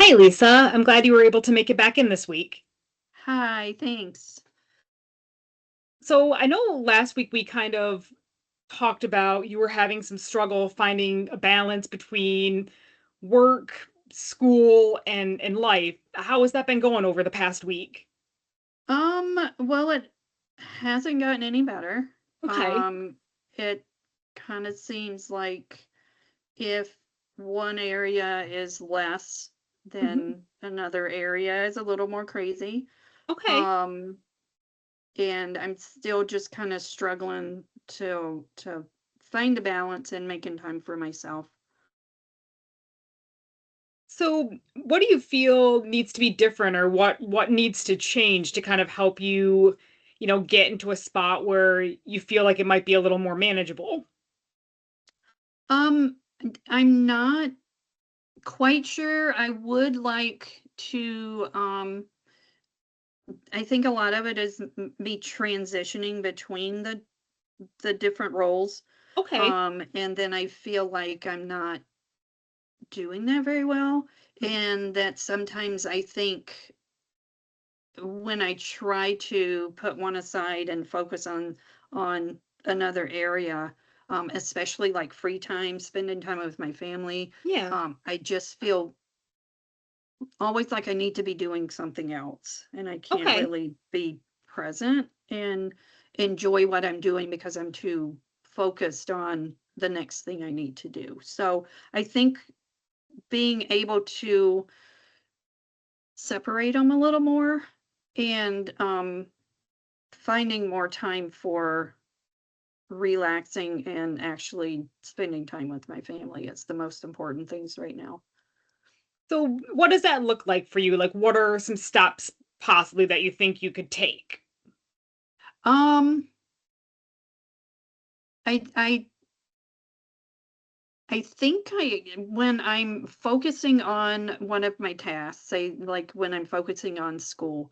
Hi, Lisa. I'm glad you were able to make it back in this week. Hi, thanks. So, I know last week we kind of talked about you were having some struggle finding a balance between work, school, and life. How has that been going over the past week? Well, it hasn't gotten any better. Okay. It kind of seems like if one area is less, Mhm. then another area is a little more crazy. Okay. Um, and I'm still just kind of struggling to find a balance and making time for myself. So, what do you feel needs to be different or what needs to change to kind of help you, get into a spot where you feel like it might be a little more manageable? I'm not quite sure. I would like to I think a lot of it is me transitioning between the different roles. Okay. And then I feel like I'm not doing that very well. And that sometimes I think when I try to put one aside and focus on another area, especially like free time, spending time with my family, Yeah. I just feel always like I need to be doing something else, and I can't Okay. really be present and enjoy what I'm doing because I'm too focused on the next thing I need to do. So I think being able to separate them a little more and finding more time for relaxing and actually spending time with my family is the most important things right now. So, what does that look like for you? Like, what are some steps possibly that you think you could take? Um, I I think when I'm focusing on one of my tasks, say like when I'm focusing on school,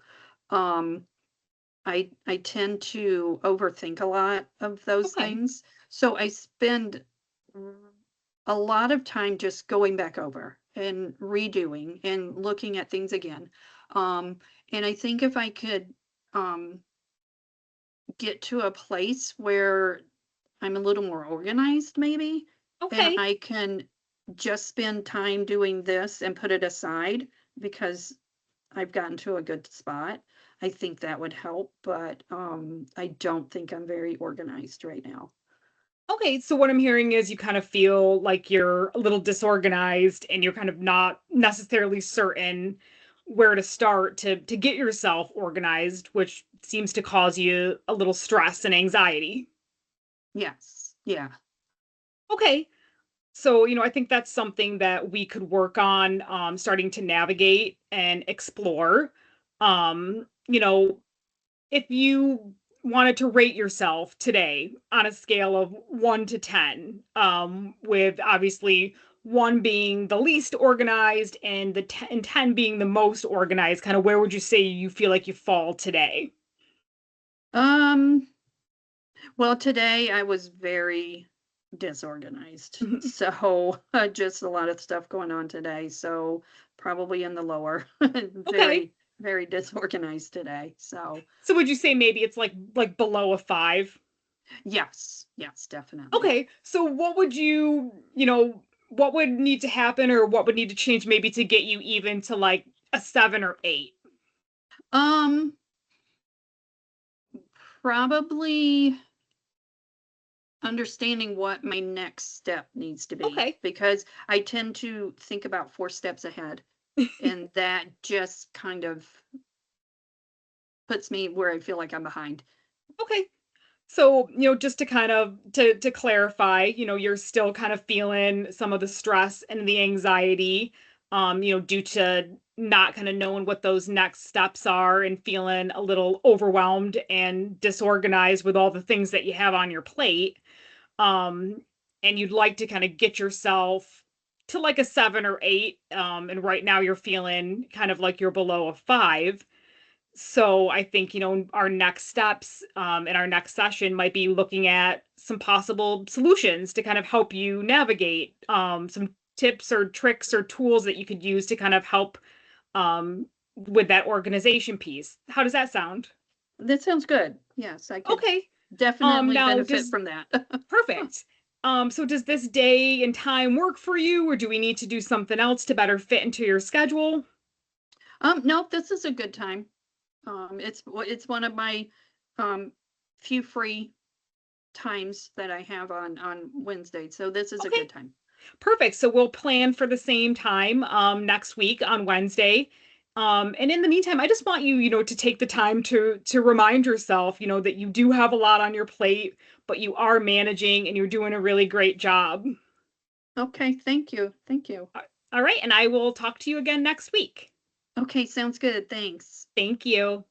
um, I tend to overthink a lot of those Okay. things. So I spend r- a lot of time just going back over and redoing and looking at things again. Um, and I think if I could um, get to a place where I'm a little more organized maybe, and Okay. I can just spend time doing this and put it aside because I've gotten to a good spot. I think that would help, but I don't think I'm very organized right now. Okay. So, what I'm hearing is you kind of feel like you're a little disorganized and you're kind of not necessarily certain where to start to get yourself organized, which seems to cause you a little stress and anxiety. Yes. Yeah. Okay. So, I think that's something that we could work on starting to navigate and explore. You know, if you wanted to rate yourself today on a scale of 1 to 10, with obviously 1 being the least organized and and 10 being the most organized, kind of where would you say you feel like you fall today? Um, well, today I was very disorganized. So, just a lot of stuff going on today. So, probably in the lower. Okay. Very, very disorganized today. So, So would you say maybe it's like below a 5? yes, yes, definitely. Okay. So what would need to happen or what would need to change maybe to get you even to like a 7 or 8? Um, Probably understanding what my next step needs to be Okay. because I tend to think about 4 steps ahead, and that just kind of puts me where I feel like I'm behind. Okay. So, just to kind of to clarify, you're still kind of feeling some of the stress and the anxiety, due to not kind of knowing what those next steps are and feeling a little overwhelmed and disorganized with all the things that you have on your plate. Um, and you'd like to kind of get yourself to like a 7 or 8. And right now you're feeling kind of like you're below a 5. So I think, our next steps in our next session might be looking at some possible solutions to kind of help you navigate, some tips or tricks or tools that you could use to kind of help with that organization piece. How does that sound? That sounds good. Yes, I could Okay. definitely Now benefit does from that. perfect. So does this day and time work for you, or do we need to do something else to better fit into your schedule? No, this is a good time. It's one of my um few free times that I have on Wednesday. So this is a Okay, good time. perfect. So we'll plan for the same time next week on Wednesday. And in the meantime, I just want you, to take the time to remind yourself, that you do have a lot on your plate, but you are managing and you're doing a really great job. Okay, thank you. Thank you. All right, and I will talk to you again next week. Okay, sounds good. Thanks. Thank you.